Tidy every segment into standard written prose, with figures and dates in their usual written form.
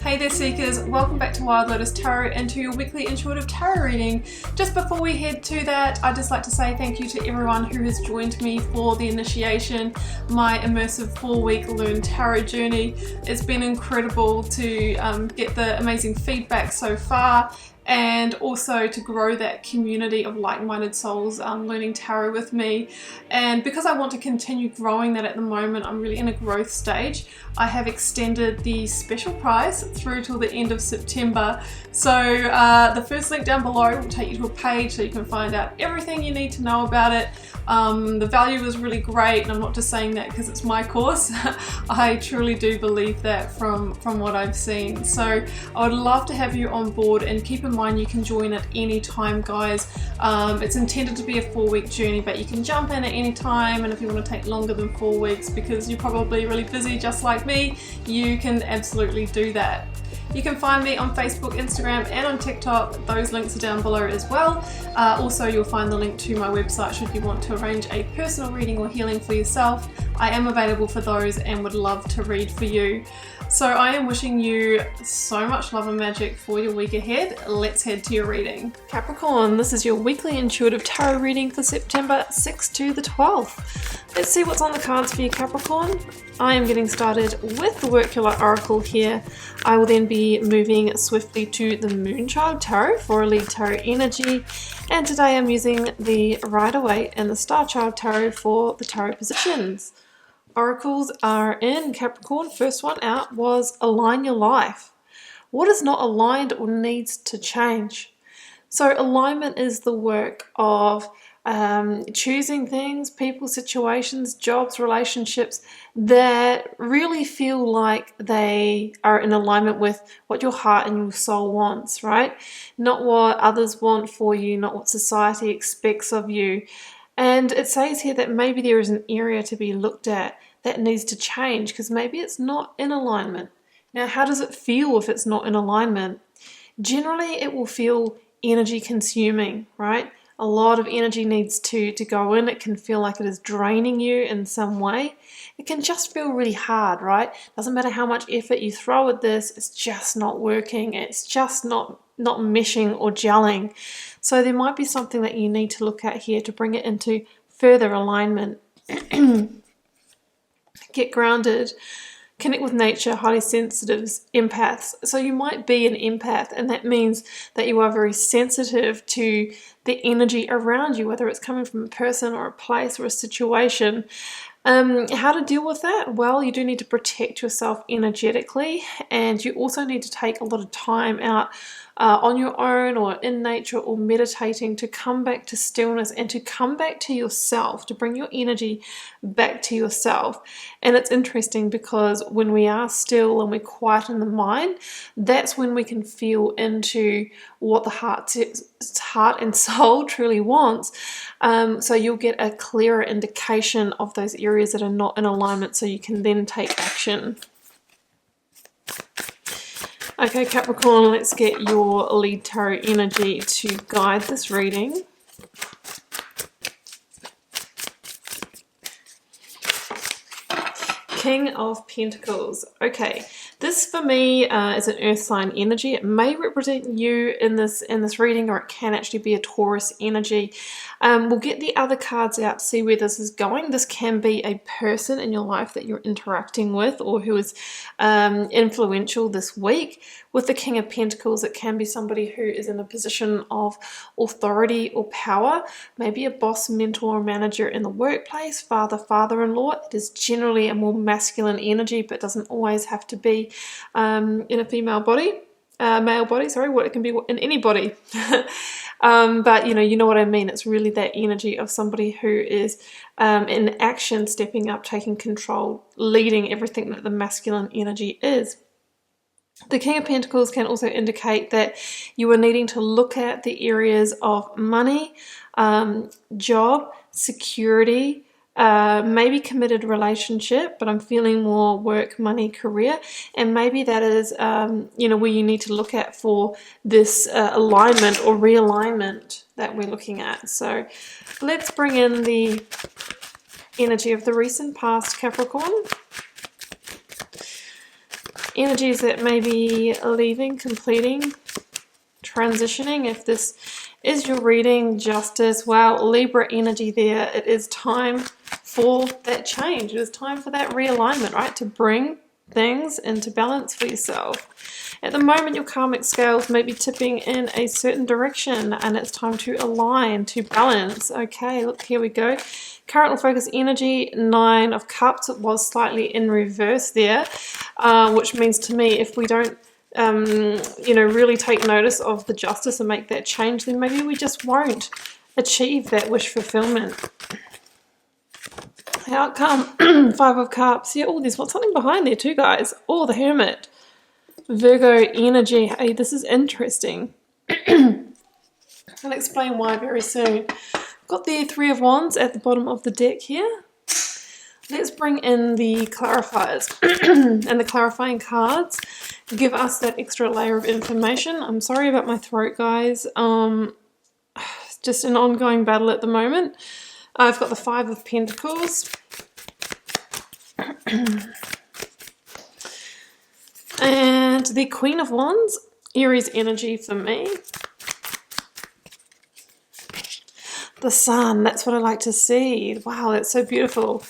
Hey there Seekers, welcome back to Wild Lotus Tarot and to your weekly intuitive tarot reading. Just before we head to that, I'd just like to say thank you to everyone who has joined me for the initiation, my immersive 4-week Learn Tarot journey. It's been incredible to get the amazing feedback so far, and also to grow that community of like-minded souls learning tarot with me. And because I want to continue growing that at the moment, I'm really in a growth stage. I have extended the special price through till the end of September. So the first link down below will take you to a page so you can find out everything you need to know about it. The value is really great, and I'm not just saying that because it's my course. I truly do believe that from what I've seen. So I would love to have you on board, and keep in mind you can join at any time, guys. It's intended to be a 4-week journey, but you can jump in at any time, and if you want to take longer than 4 weeks because you're probably really busy just like me, you can absolutely do that. You can find me on Facebook, Instagram, and on TikTok. Those links are down below as well. Also, you'll find the link to my website should you want to arrange a personal reading or healing for yourself. I am available for those and would love to read for you. So I am wishing you so much love and magic for your week ahead. Let's head to your reading. Capricorn, this is your weekly intuitive tarot reading for September 6th to the 12th. Let's see what's on the cards for you, Capricorn. I am getting started with the Work Your Light Oracle here. I will then be moving swiftly to the Moonchild Tarot for a lead tarot energy. And today I'm using the Rider-Waite and the Star Child Tarot for the tarot positions. Oracles are in Capricorn. First one out was Align Your Life. What is not aligned or needs to change? So alignment is the work of choosing things, people, situations, jobs, relationships that really feel like they are in alignment with what your heart and your soul wants, right? Not what others want for you, not what society expects of you. And it says here that maybe there is an area to be looked at that needs to change because maybe it's not in alignment. Now, how does it feel if it's not in alignment? Generally, it will feel energy consuming, right? A lot of energy needs to go in. It can feel like it is draining you in some way. It can just feel really hard, right? Doesn't matter how much effort you throw at this, it's just not working. It's just not meshing or gelling. So there might be something that you need to look at here to bring it into further alignment. Get grounded. Connect with nature, highly sensitives, empaths. So you might be an empath, and that means that you are very sensitive to the energy around you, whether it's coming from a person or a place or a situation. How to deal with that? Well, you do need to protect yourself energetically, and you also need to take a lot of time out on your own or in nature or meditating to come back to stillness and to come back to yourself, to bring your energy back to yourself. And it's interesting because when we are still and we quieten the mind, that's when we can feel into what the heart and soul truly wants. So you'll get a clearer indication of those areas that are not in alignment, so you can then take action. Okay, Capricorn, let's get your lead tarot energy to guide this reading. King of Pentacles. Okay, this for me is an earth sign energy. It may represent you in this reading, or it can actually be a Taurus energy. We'll get the other cards out to see where this is going. This can be a person in your life that you're interacting with or who is influential this week. With the King of Pentacles, it can be somebody who is in a position of authority or power, maybe a boss, mentor, or manager in the workplace, father, father-in-law. It is generally a more masculine energy, but doesn't always have to be in a female body. Male body, sorry, it can be in any body. But you know what I mean. It's really that energy of somebody who is in action, stepping up, taking control, leading everything that the masculine energy is. The King of Pentacles can also indicate that you are needing to look at the areas of money, job, security, maybe committed relationship, but I'm feeling more work, money, career, and maybe that is where you need to look at for this alignment or realignment that we're looking at. So let's bring in the energy of the recent past, Capricorn. energies that may be leaving, completing, transitioning. If this is your reading, Justice, wow, Libra energy there. It is time for that change. It is time for that realignment, right? To bring things into balance for yourself. At the moment, your karmic scales may be tipping in a certain direction, and it's time to align, to balance. Okay, look, here we go. Current focus energy, 9 of Cups. It was slightly in reverse there, which means to me, if we don't you know, really take notice of the Justice and make that change, then maybe we just won't achieve that wish fulfillment. Outcome, 5 of Cups. Yeah, oh, there's something behind there too, guys. Oh, the Hermit. Virgo energy. Hey, this is interesting. I'll explain why very soon. Got the 3 of Wands at the bottom of the deck here. Let's bring in the clarifiers and the clarifying cards. Give us that extra layer of information. I'm sorry about my throat, guys. It's just an ongoing battle at the moment. I've got the 5 of Pentacles. And the Queen of Wands, Aries energy for me. The Sun, that's what I like to see. Wow, that's so beautiful.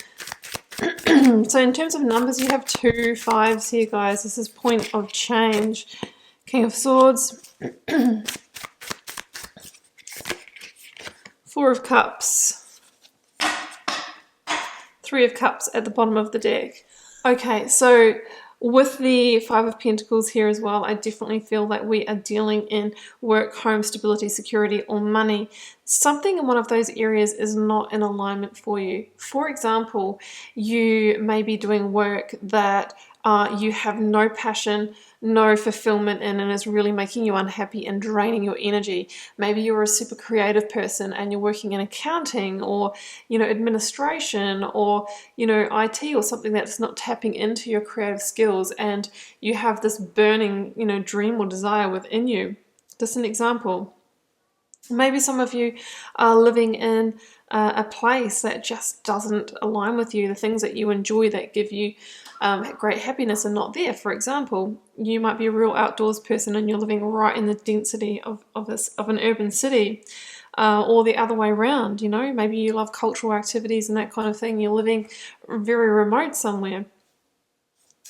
So in terms of numbers, you have 2 5s here, guys. This is point of change. King of Swords. 4 of Cups. 3 of Cups at the bottom of the deck. Okay, so with the 5 of Pentacles here as well, I definitely feel that we are dealing in work, home, stability, security, or money. Something in one of those areas is not in alignment for you. For example, you may be doing work that you have no passion, no fulfillment in, and is really making you unhappy and draining your energy. Maybe you're a super creative person and you're working in accounting or, you know, administration or, you know, IT or something that's not tapping into your creative skills, and you have this burning, you know, dream or desire within you. Just an example. Maybe some of you are living in a place that just doesn't align with you. The things that you enjoy that give you great happiness are not there. For example, you might be a real outdoors person and you're living right in the density of an urban city, or the other way around. You know, maybe you love cultural activities and that kind of thing. You're living very remote somewhere.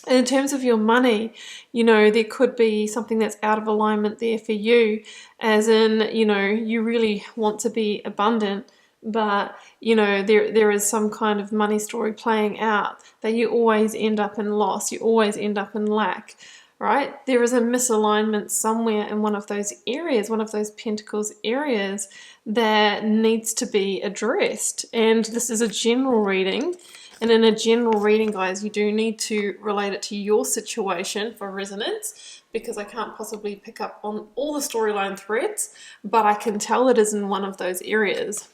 And in terms of your money, you know, there could be something that's out of alignment there for you, as in, you know, you really want to be abundant, but, you know, there is some kind of money story playing out that you always end up in loss, you always end up in lack, right? There is a misalignment somewhere in one of those areas, one of those Pentacles areas that needs to be addressed. And this is a general reading. And in a general reading, guys, you do need to relate it to your situation for resonance, because I can't possibly pick up on all the storyline threads, but I can tell it is in one of those areas.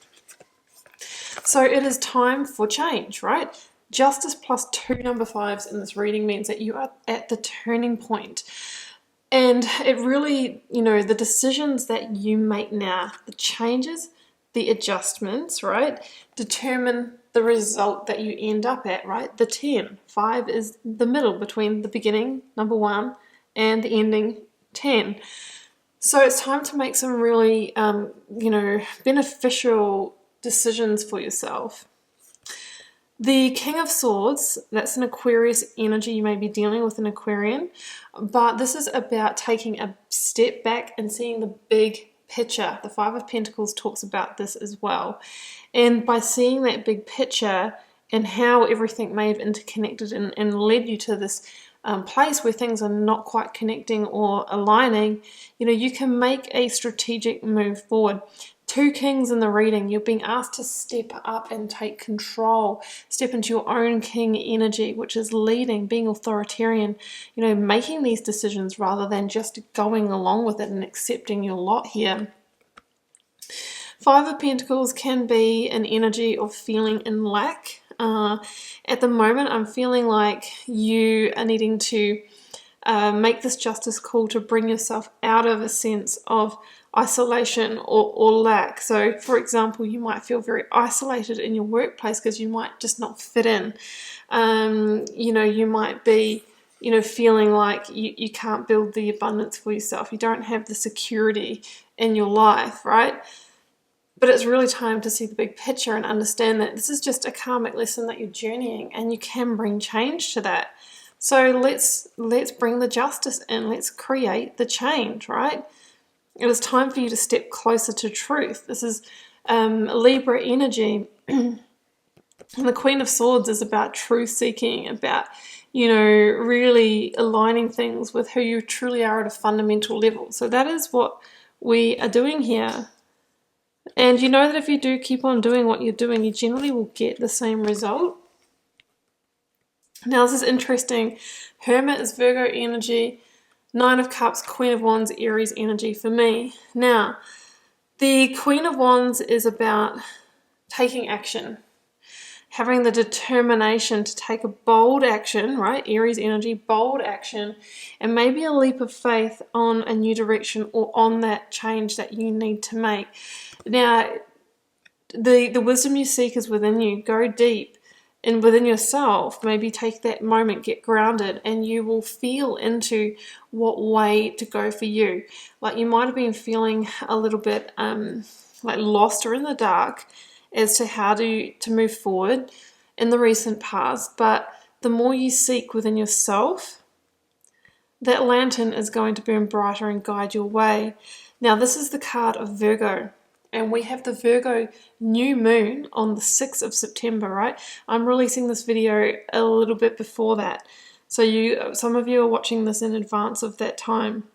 So it is time for change, right? Justice plus 2 number 5s in this reading means that you are at the turning point. And it really, you know, the decisions that you make now, the changes, the adjustments, right, determine the result that you end up at, right? The 10. 5 is the middle between the beginning, number 1, and the ending, 10. So it's time to make some really, you know, beneficial decisions for yourself. The King of Swords, that's an Aquarius energy. You may be dealing with an Aquarian, but this is about taking a step back and seeing the big picture. The 5 of Pentacles talks about this as well. And by seeing that big picture and how everything may have interconnected and led you to this place where things are not quite connecting or aligning, you know, you can make a strategic move forward. 2 Kings in the reading, you're being asked to step up and take control, step into your own king energy, which is leading, being authoritarian, you know, making these decisions rather than just going along with it and accepting your lot here. 5 of Pentacles can be an energy of feeling in lack. At the moment, I'm feeling like you are needing to make this justice call to bring yourself out of a sense of isolation or lack. So, for example, you might feel very isolated in your workplace because you might just not fit in. You know, you might be you know, feeling like you can't build the abundance for yourself. You don't have the security in your life, right? But it's really time to see the big picture and understand that this is just a karmic lesson that you're journeying, and you can bring change to that. So let's bring the justice in. Let's create the change, right? It is time for you to step closer to truth. This is Libra energy. And the Queen of Swords is about truth seeking, about, you know, really aligning things with who you truly are at a fundamental level. So that is what we are doing here. And you know that if you do keep on doing what you're doing, you generally will get the same result. Now this is interesting. Hermit is Virgo energy. 9 of Cups, Queen of Wands, Aries energy for me. Now, the Queen of Wands is about taking action, having the determination to take a bold action, right? Aries energy, bold action, and maybe a leap of faith on a new direction or on that change that you need to make. Now, the wisdom you seek is within you. Go deep and within yourself. Maybe take that moment, get grounded, and you will feel into what way to go for you. Like you might have been feeling a little bit like lost or in the dark as to how to move forward in the recent past, but the more you seek within yourself, that lantern is going to burn brighter and guide your way. Now this is the card of Virgo, and we have the Virgo new moon on the 6th of September, right? I'm releasing this video a little bit before that, so some of you are watching this in advance of that time.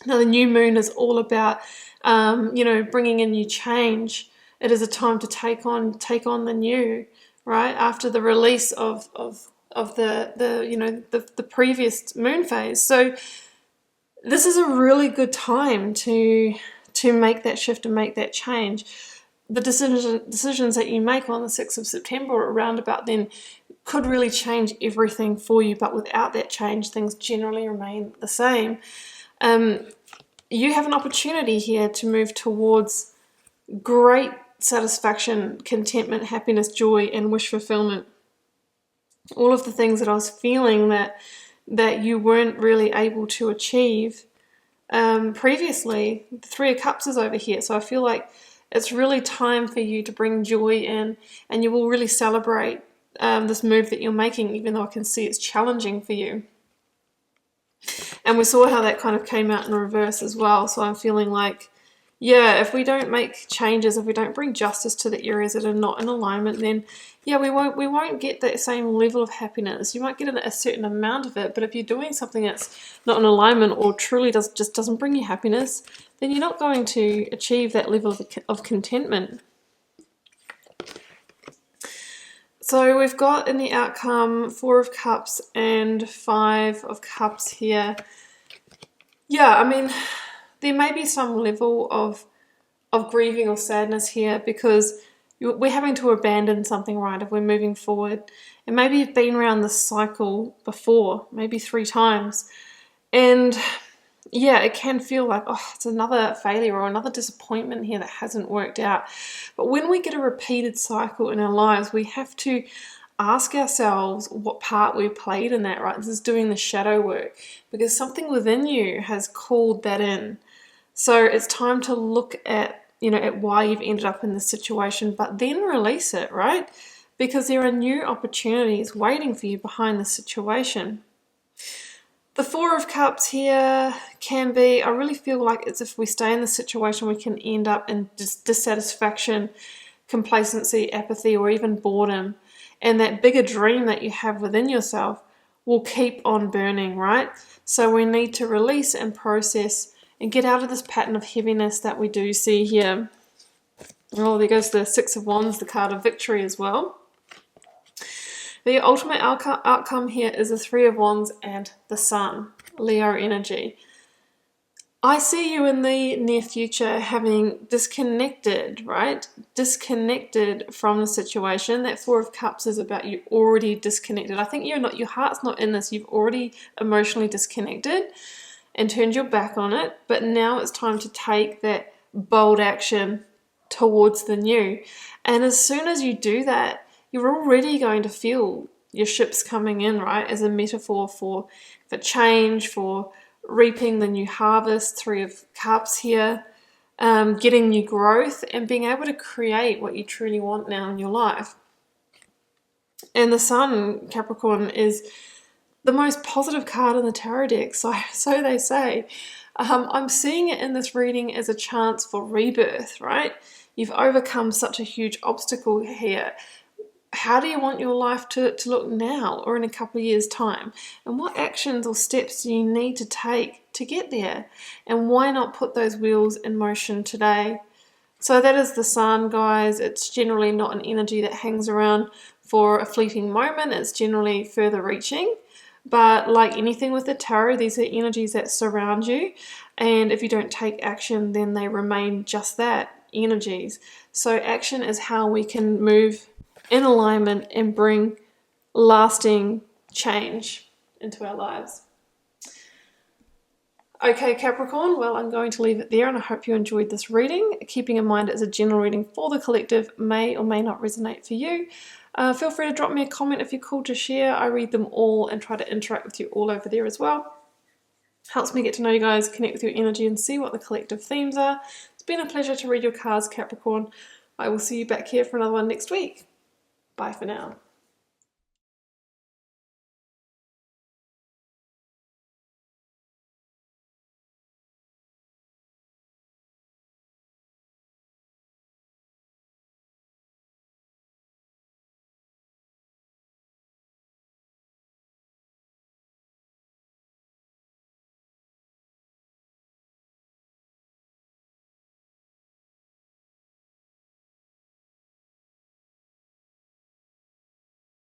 Now the new moon is all about you know, bringing in new change. It is a time to take on the new, right? After the release of the you know, the previous moon phase. So this is a really good time to make that shift and make that change. The decisions that you make on the 6th of September or around about then could really change everything for you, but without that change, things generally remain the same. You have an opportunity here to move towards great satisfaction, contentment, happiness, joy, and wish fulfillment. All of the things that I was feeling that you weren't really able to achieve previously. The 3 of Cups is over here, so I feel like it's really time for you to bring joy in, and you will really celebrate this move that you're making, even though I can see it's challenging for you. And we saw how that kind of came out in reverse as well, so I'm feeling like, yeah, if we don't make changes, if we don't bring justice to the areas that are not in alignment, then yeah, we won't get that same level of happiness. You might get a certain amount of it, but if you're doing something that's not in alignment or truly just doesn't bring you happiness, then you're not going to achieve that level of contentment. So we've got in the outcome 4 of Cups and 5 of Cups here. Yeah, I mean, there may be some level of grieving or sadness here because we're having to abandon something, right, if we're moving forward. And maybe you've been around this cycle before, maybe 3 times. And yeah, it can feel like, oh, it's another failure or another disappointment here that hasn't worked out. But when we get a repeated cycle in our lives, we have to ask ourselves what part we played in that, right? This is doing the shadow work because something within you has called that in. So it's time to look at, you know, at why you've ended up in this situation, but then release it, right? Because there are new opportunities waiting for you behind the situation. The 4 of Cups here can be, I really feel like it's if we stay in the situation, we can end up in dissatisfaction, complacency, apathy, or even boredom. And that bigger dream that you have within yourself will keep on burning, right? So we need to release and process and get out of this pattern of heaviness that we do see here. Oh, there goes the 6 of Wands, the card of victory as well. The ultimate outcome here is the 3 of Wands and the Sun, Leo energy. I see you in the near future having disconnected, right? Disconnected from the situation. That 4 of Cups is about you already disconnected. I think your heart's not in this. You've already emotionally disconnected and turned your back on it, but now it's time to take that bold action towards the new. And as soon as you do that, you're already going to feel your ships coming in, right, as a metaphor for change, for reaping the new harvest. 3 of Cups here, getting new growth and being able to create what you truly want now in your life. And the Sun, Capricorn, is the most positive card in the tarot deck, so they say. I'm seeing it in this reading as a chance for rebirth, right? You've overcome such a huge obstacle here. How do you want your life to look now or in a couple of years' time? And what actions or steps do you need to take to get there? And why not put those wheels in motion today? So that is the Sun, guys. It's generally not an energy that hangs around for a fleeting moment. It's generally further reaching. But like anything with the tarot, these are energies that surround you. And if you don't take action, then they remain just that, energies. So action is how we can move in alignment and bring lasting change into our lives. Okay, Capricorn, well, I'm going to leave it there, and I hope you enjoyed this reading. Keeping in mind it's a general reading for the collective, may or may not resonate for you. Feel free to drop me a comment if you're called to share. I read them all and try to interact with you all over there as well. Helps me get to know you guys, connect with your energy, and see what the collective themes are. It's been a pleasure to read your cards, Capricorn. I will see you back here for another one next week. Bye for now.